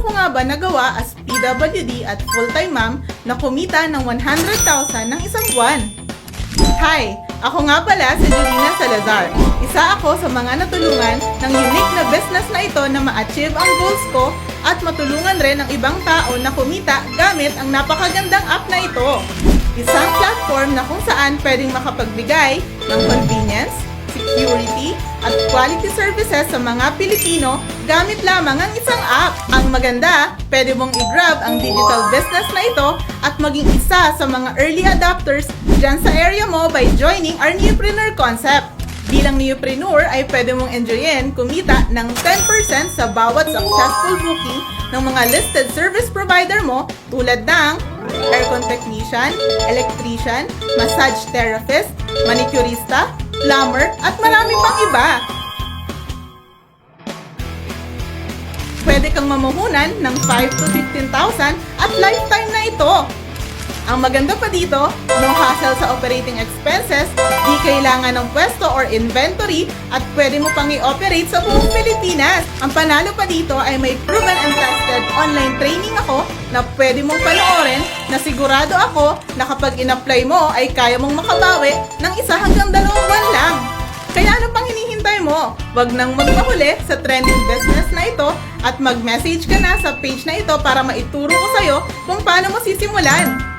ko nga ba nagawa as PWD at full-time mom na kumita ng 100,000 ng isang buwan? Hi! Ako nga pala si Julina Salazar. Isa ako sa mga natulungan ng unique na business na ito na ma-achieve ang goals ko at matulungan rin ang ibang tao na kumita gamit ang napakagandang app na ito. Isang platform na kung saan pwedeng makapagbigay ng convenience, security, at quality services sa mga Pilipino gamit lamang ang isang app. Ang maganda, pwede mong i-grab ang digital business na ito at maging isa sa mga early adopters dyan sa area mo by joining our Newpreneur concept. Bilang Newpreneur ay pwede mong enjoyin kumita ng 10% sa bawat successful booking ng mga listed service provider mo tulad ng aircon technician, electrician, massage therapist, manicurista, plumber, at marami pang iba. Pwede kang mamuhunan ng 5 to 15,000 at lifetime na ito. Ang maganda pa dito, no hassle sa operating expenses, di kailangan ng pwesto or inventory at pwede mo pang i-operate sa buong Pilipinas. Ang panalo pa dito ay may proven and tested online training ako na pwede mong panoorin na sigurado ako na kapag in-apply mo ay kaya mong makabawi ng 1 hanggang 2 buwan lang. Kaya ano pang hinihintay mo? Wag nang magpahuli sa trending business na ito at mag-message ka na sa page na ito para maituro ko sa'yo kung paano mo sisimulan.